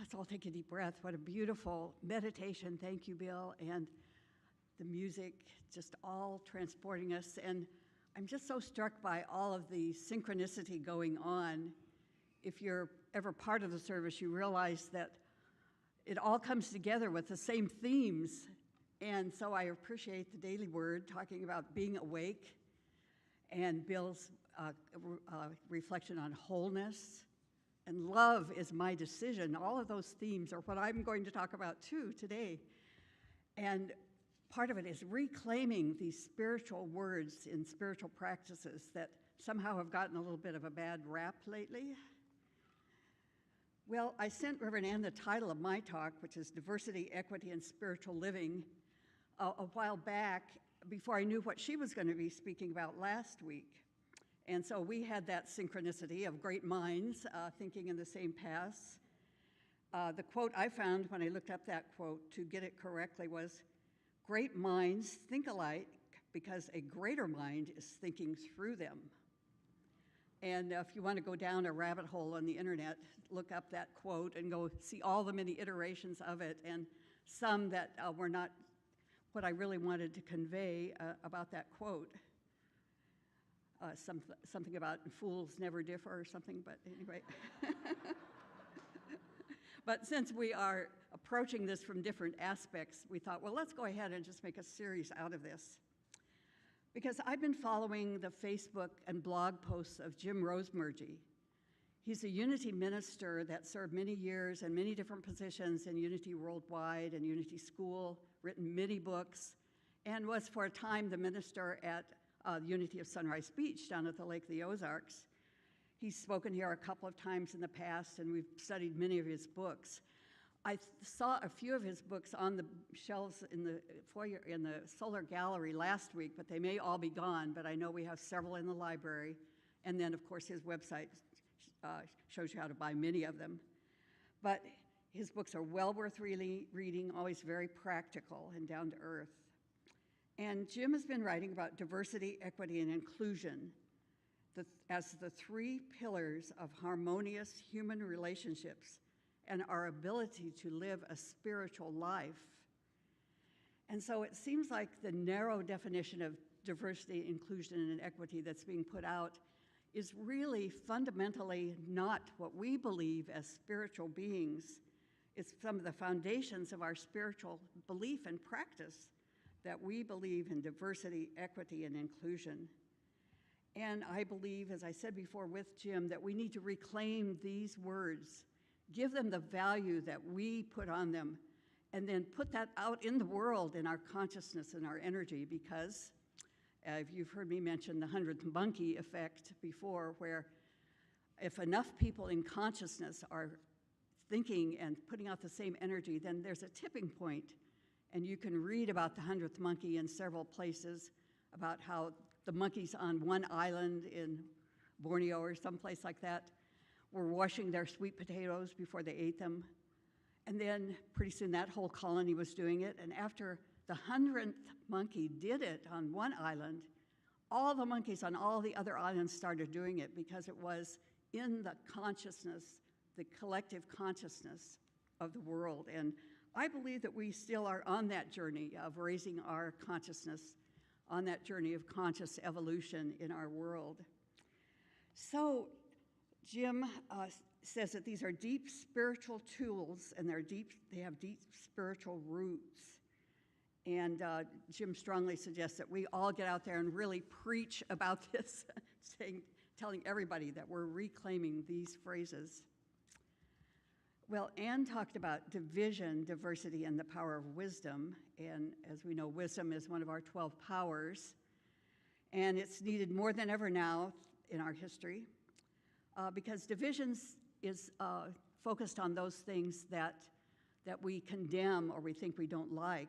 Let's all take a deep breath. What a beautiful meditation. Thank you, Bill. And the music just all transporting us. And I'm just so struck by all of the synchronicity going on. If you're ever part of the service, you realize that it all comes together with the same themes. And so I appreciate the daily word talking about being awake, and Bill's reflection on wholeness. And love is my decision. All of those themes are what I'm going to talk about too today. And part of it is reclaiming these spiritual words in spiritual practices that somehow have gotten a little bit of a bad rap lately. Well, I sent Reverend Ann the title of my talk, which is Diversity, Equity, and Spiritual Living, a while back before I knew what she was going to be speaking about last week. And so we had that synchronicity of great minds thinking in the same paths. The quote I found when I looked up that quote to get it correctly was, "Great minds think alike because a greater mind is thinking through them." And if you want to go down a rabbit hole on the internet, look up that quote and go see all the many iterations of it, and some that were not what I really wanted to convey about that quote. Something about fools never differ or something, but anyway. But since we are approaching this from different aspects, we thought, well, let's go ahead and just make a series out of this. Because I've been following the Facebook and blog posts of Jim Rosemergy. He's a Unity minister that served many years in many different positions in Unity Worldwide and Unity School, written many books, and was for a time the minister at Unity of Sunrise Beach down at the Lake of the Ozarks. He's spoken here a couple of times in the past, and we've studied many of his books. I saw a few of his books on the shelves in the foyer in the Solar Gallery last week, but they may all be gone, but I know we have several in the library. And then, of course, his website shows you how to buy many of them. But his books are well worth reading, always very practical and down to earth. And Jim has been writing about diversity, equity, and inclusion as the three pillars of harmonious human relationships and our ability to live a spiritual life. And so it seems like the narrow definition of diversity, inclusion, and equity that's being put out is really fundamentally not what we believe as spiritual beings. It's some of the foundations of our spiritual belief and practice that we believe in diversity, equity, and inclusion. And I believe, as I said before with Jim, that we need to reclaim these words, give them the value that we put on them, and then put that out in the world in our consciousness and our energy, because if you've heard me mention the 100th monkey effect before, where if enough people in consciousness are thinking and putting out the same energy, then there's a tipping point. And you can read about the 100th monkey in several places, about how the monkeys on one island in Borneo or someplace like that were washing their sweet potatoes before they ate them. And then pretty soon that whole colony was doing it. And after the 100th monkey did it on one island, all the monkeys on all the other islands started doing it, because it was in the consciousness, the collective consciousness of the world. And I believe that we still are on that journey of raising our consciousness, on that journey of conscious evolution in our world. So Jim says that these are deep spiritual tools, and they have deep spiritual roots. And Jim strongly suggests that we all get out there and really preach about this, telling everybody that we're reclaiming these phrases. Well, Anne talked about division, diversity, and the power of wisdom. And as we know, wisdom is one of our 12 powers. And it's needed more than ever now in our history, because division is focused on those things that we condemn or we think we don't like,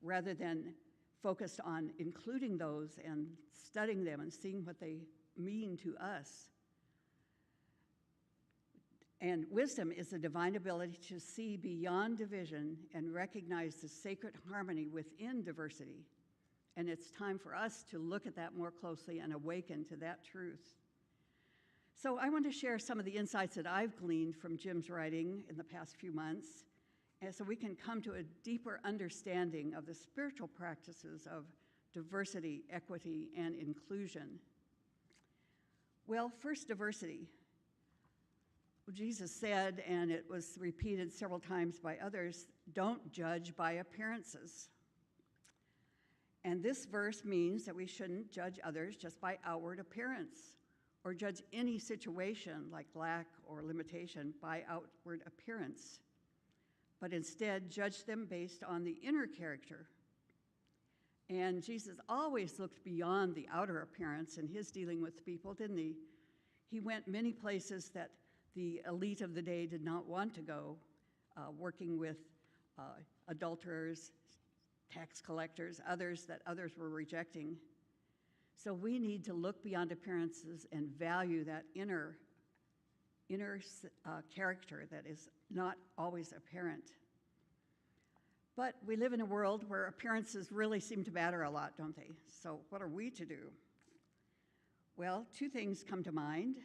rather than focused on including those and studying them and seeing what they mean to us. And wisdom is the divine ability to see beyond division and recognize the sacred harmony within diversity. And it's time for us to look at that more closely and awaken to that truth. So I want to share some of the insights that I've gleaned from Jim's writing in the past few months, and so we can come to a deeper understanding of the spiritual practices of diversity, equity, and inclusion. Well, first, diversity. Jesus said, and it was repeated several times by others, don't judge by appearances. And this verse means that we shouldn't judge others just by outward appearance, or judge any situation like lack or limitation by outward appearance, but instead judge them based on the inner character. And Jesus always looked beyond the outer appearance in his dealing with people, didn't he? He went many places that the elite of the day did not want to go, working with adulterers, tax collectors, others that others were rejecting. So we need to look beyond appearances and value that inner character that is not always apparent. But we live in a world where appearances really seem to matter a lot, don't they? So what are we to do? Well, two things come to mind.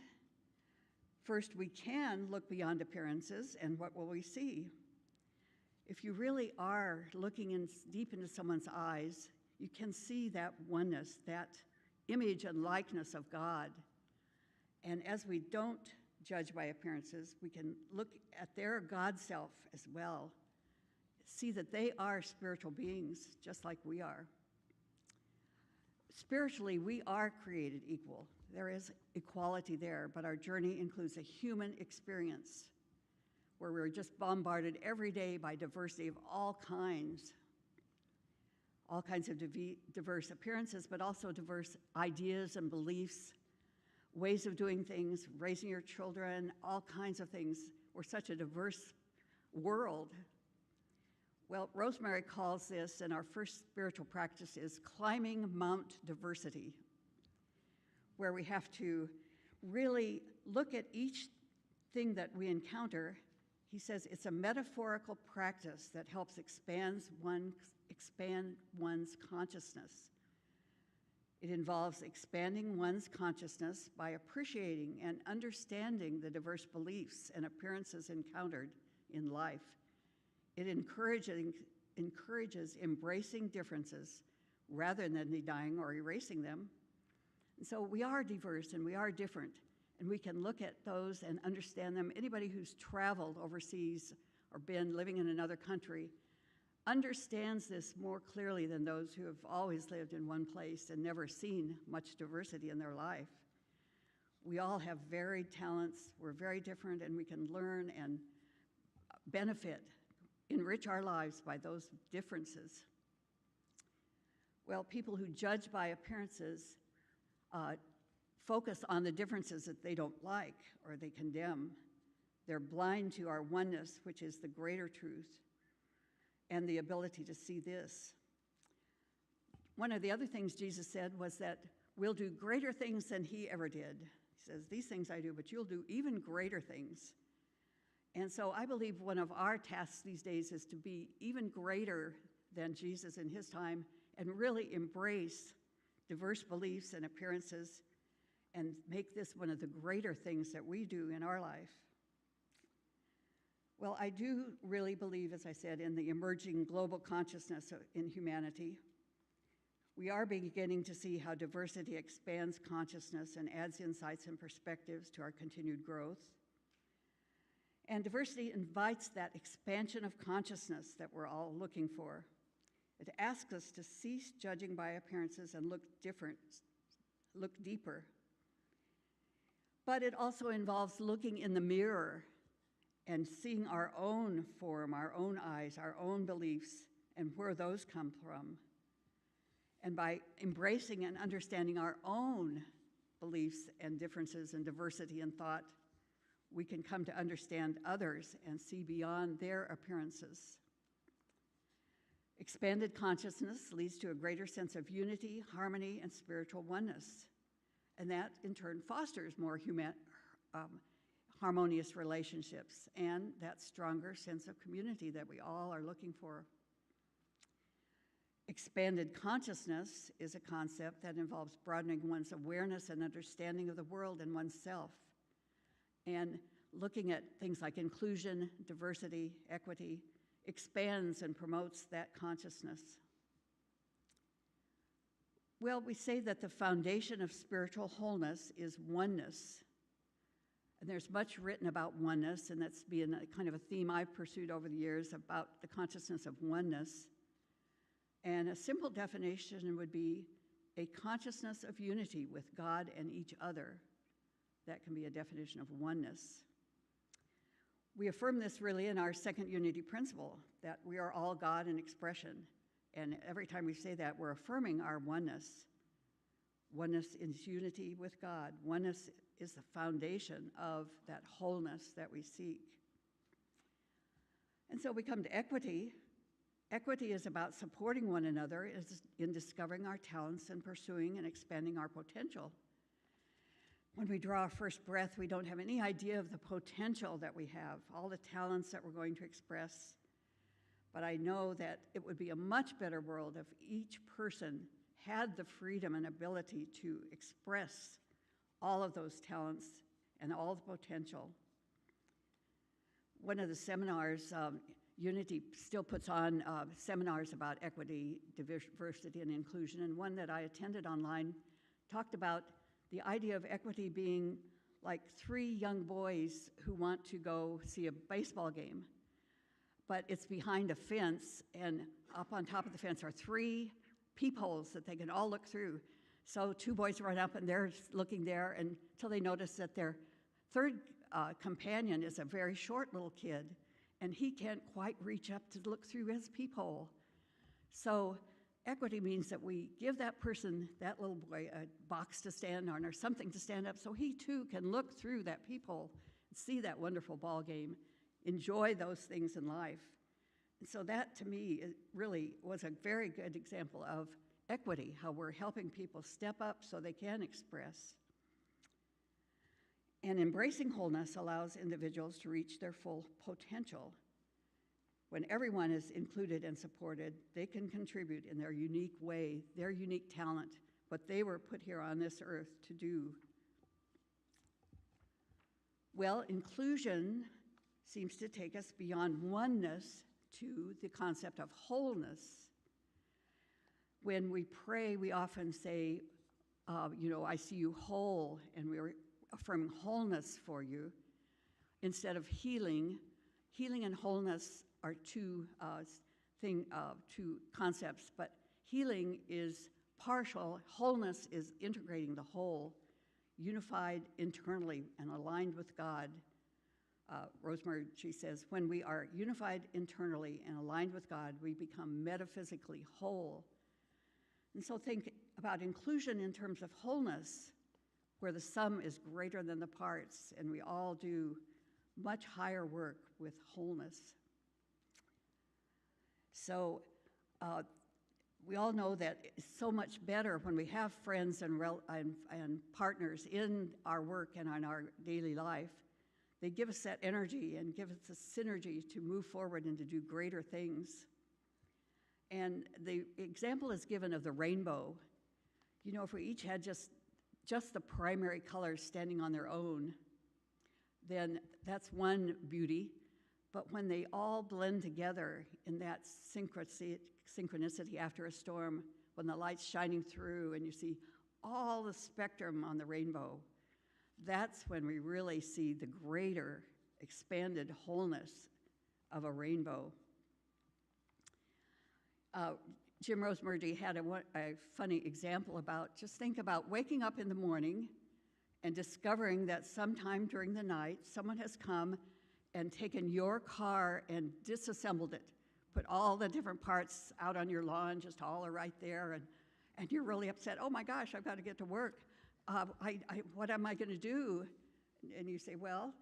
First, we can look beyond appearances, and what will we see? If you really are looking deep into someone's eyes, you can see that oneness, that image and likeness of God. And as we don't judge by appearances, we can look at their God self as well, see that they are spiritual beings just like we are. Spiritually, we are created equal. There is equality there, but our journey includes a human experience where we're just bombarded every day by diversity of all kinds of diverse appearances, but also diverse ideas and beliefs, ways of doing things, raising your children, all kinds of things. We're such a diverse world. Well, Rosemary calls this, and our first spiritual practice is climbing Mount Diversity, where we have to really look at each thing that we encounter. He says it's a metaphorical practice that helps expand one's consciousness. It involves expanding one's consciousness by appreciating and understanding the diverse beliefs and appearances encountered in life. It encourages embracing differences rather than denying or erasing them. And so we are diverse and we are different, and we can look at those and understand them. Anybody who's traveled overseas or been living in another country understands this more clearly than those who have always lived in one place and never seen much diversity in their life. We all have varied talents, we're very different, and we can learn and benefit, enrich our lives by those differences. Well, people who judge by appearances focus on the differences that they don't like or they condemn. They're blind to our oneness, which is the greater truth, and the ability to see this. One of the other things Jesus said was that we'll do greater things than he ever did. He says, these things I do, but you'll do even greater things. And so I believe one of our tasks these days is to be even greater than Jesus in his time and really embrace diverse beliefs and appearances and make this one of the greater things that we do in our life. Well, I do really believe, as I said, in the emerging global consciousness in humanity. We are beginning to see how diversity expands consciousness and adds insights and perspectives to our continued growth. And diversity invites that expansion of consciousness that we're all looking for. It asks us to cease judging by appearances and look deeper. But it also involves looking in the mirror and seeing our own form, our own eyes, our own beliefs, and where those come from. And by embracing and understanding our own beliefs and differences and diversity in thought, we can come to understand others and see beyond their appearances. Expanded consciousness leads to a greater sense of unity, harmony, and spiritual oneness. And that, in turn, fosters more harmonious relationships and that stronger sense of community that we all are looking for. Expanded consciousness is a concept that involves broadening one's awareness and understanding of the world and oneself. And looking at things like inclusion, diversity, equity, expands and promotes that consciousness. Well, we say that the foundation of spiritual wholeness is oneness. And there's much written about oneness, and that's been a kind of a theme I've pursued over the years about the consciousness of oneness. And a simple definition would be a consciousness of unity with God and each other. That can be a definition of oneness. We affirm this really in our second unity principle, that we are all God in expression. And every time we say that, we're affirming our oneness. Oneness is unity with God. Oneness is the foundation of that wholeness that we seek. And so we come to equity. Equity is about supporting one another in discovering our talents and pursuing and expanding our potential. When we draw our first breath, we don't have any idea of the potential that we have, all the talents that we're going to express. But I know that it would be a much better world if each person had the freedom and ability to express all of those talents and all the potential. One of the seminars, Unity still puts on seminars about equity, diversity, and inclusion, and one that I attended online talked about the idea of equity being like three young boys who want to go see a baseball game, but it's behind a fence, and up on top of the fence are three peepholes that they can all look through. So two boys run up, and they're looking there until they notice that their third companion is a very short little kid, and he can't quite reach up to look through his peephole. So equity means that we give that person, that little boy, a box to stand on or something to stand up so he too can look through that peephole and see that wonderful ball game, enjoy those things in life. And so that, to me, it really was a very good example of equity, how we're helping people step up so they can express. And embracing wholeness allows individuals to reach their full potential. When everyone is included and supported, they can contribute in their unique way, their unique talent, what they were put here on this earth to do. Well, inclusion seems to take us beyond oneness to the concept of wholeness. When we pray, we often say, I see you whole, and we're affirming wholeness for you. Instead of healing, healing and wholeness are two concepts, but healing is partial, wholeness is integrating the whole, unified internally and aligned with God. Rosemary, she says, when we are unified internally and aligned with God, we become metaphysically whole. And so think about inclusion in terms of wholeness, where the sum is greater than the parts, and we all do much higher work with wholeness. So we all know that it's so much better when we have friends and partners in our work and in our daily life. They give us that energy and give us the synergy to move forward and to do greater things. And the example is given of the rainbow. You know, if we each had just the primary colors standing on their own, then that's one beauty. But when they all blend together in that synchronicity after a storm, when the light's shining through and you see all the spectrum on the rainbow, that's when we really see the greater expanded wholeness of a rainbow. Jim Rosemurgy had a funny example about, just think about waking up in the morning and discovering that sometime during the night, someone has come and taken your car and disassembled it, put all the different parts out on your lawn, just all are right there, and you're really upset. Oh my gosh, I've got to get to work. What am I going to do? And you say, well,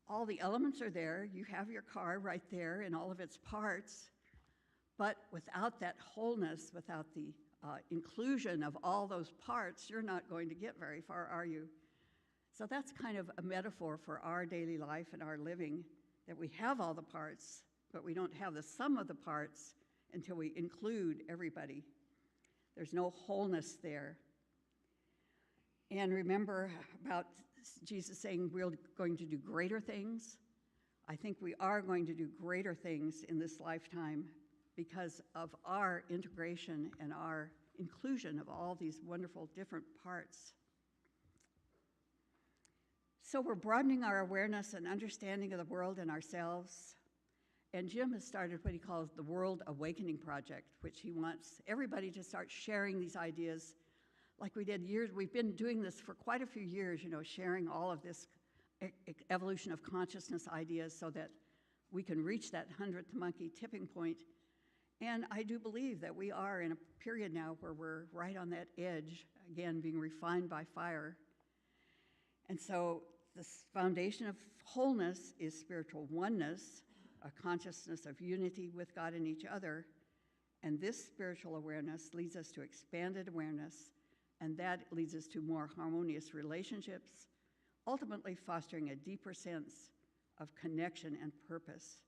all the elements are there. You have your car right there and all of its parts. But without that wholeness, without the inclusion of all those parts, you're not going to get very far, are you? So that's kind of a metaphor for our daily life and our living, that we have all the parts, but we don't have the sum of the parts until we include everybody. There's no wholeness there. And remember about Jesus saying we're going to do greater things. I think we are going to do greater things in this lifetime because of our integration and our inclusion of all these wonderful different parts. So we're broadening our awareness and understanding of the world and ourselves. And Jim has started what he calls the World Awakening Project, which he wants everybody to start sharing these ideas like we did years. We've been doing this for quite a few years, sharing all of this evolution of consciousness ideas so that we can reach that 100th monkey tipping point. And I do believe that we are in a period now where we're right on that edge, again, being refined by fire. And so the foundation of wholeness is spiritual oneness, a consciousness of unity with God and each other. And this spiritual awareness leads us to expanded awareness, and that leads us to more harmonious relationships, ultimately fostering a deeper sense of connection and purpose.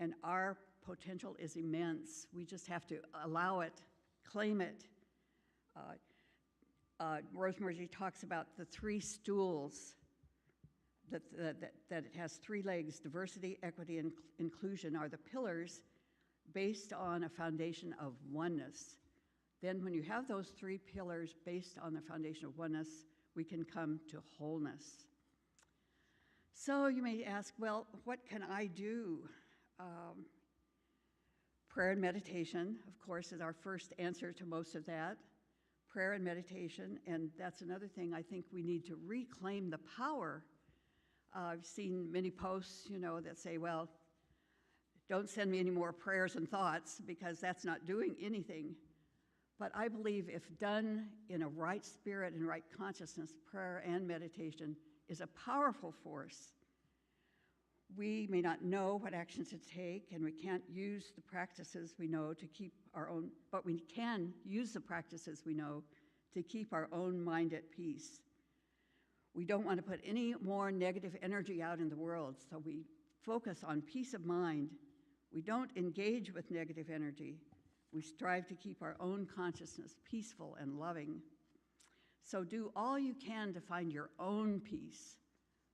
And our potential is immense. We just have to allow it, claim it. Rosemary talks about the three stools, that it has three legs. Diversity, equity, and inclusion are the pillars based on a foundation of oneness. Then when you have those three pillars based on the foundation of oneness, we can come to wholeness. So you may ask, well, what can I do? Prayer and meditation, of course, is our first answer to most of that. Prayer and meditation, and that's another thing I think we need to reclaim the power. I've seen many posts, that say, well, don't send me any more prayers and thoughts because that's not doing anything. But I believe if done in a right spirit and right consciousness, prayer and meditation is a powerful force. We may not know what actions to take, and we can't use the practices we know to keep our own, but we can use the practices we know to keep our own mind at peace. We don't want to put any more negative energy out in the world, so we focus on peace of mind. We don't engage with negative energy. We strive to keep our own consciousness peaceful and loving. So do all you can to find your own peace.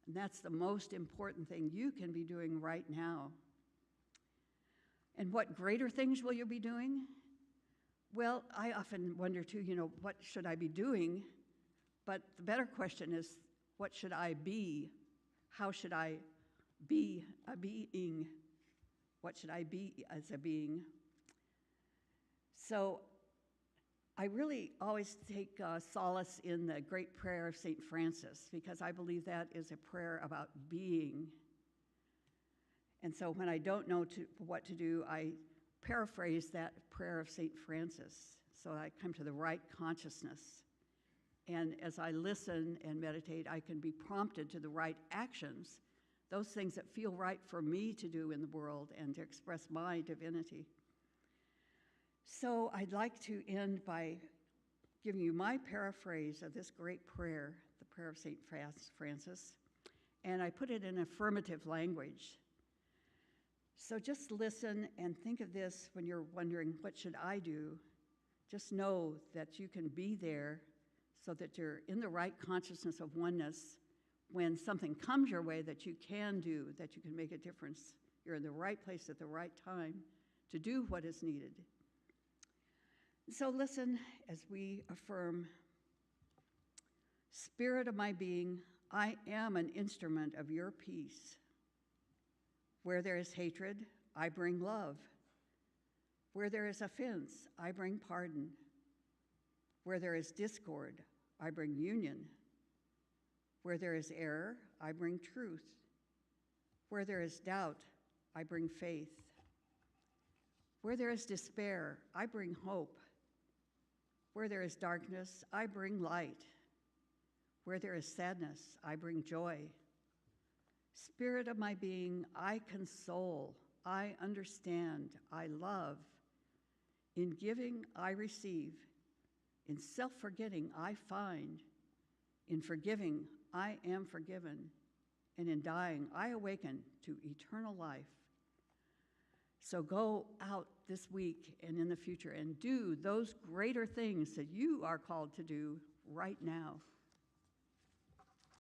And that's the most important thing you can be doing right now. And what greater things will you be doing? Well, I often wonder too, what should I be doing? But the better question is, what should I be? How should I be a being? What should I be as a being? So I really always take solace in the great prayer of St. Francis, because I believe that is a prayer about being. And so when I don't know what to do, I paraphrase that prayer of St. Francis so I come to the right consciousness. And as I listen and meditate, I can be prompted to the right actions, those things that feel right for me to do in the world and to express my divinity. So I'd like to end by giving you my paraphrase of this great prayer, the prayer of St. Francis, and I put it in affirmative language. So just listen and think of this when you're wondering, what should I do? Just know that you can be there so that you're in the right consciousness of oneness when something comes your way that you can do, that you can make a difference. You're in the right place at the right time to do what is needed. So listen as we affirm, Spirit of my being, I am an instrument of your peace. Where there is hatred, I bring love. Where there is offense, I bring pardon. Where there is discord, I bring union. Where there is error, I bring truth. Where there is doubt, I bring faith. Where there is despair, I bring hope. Where there is darkness, I bring light. Where there is sadness, I bring joy. Spirit of my being, I console, I understand, I love. In giving, I receive. In self-forgetting, I find. In forgiving, I am forgiven. And in dying, I awaken to eternal life. So go out this week and in the future and do those greater things that you are called to do right now.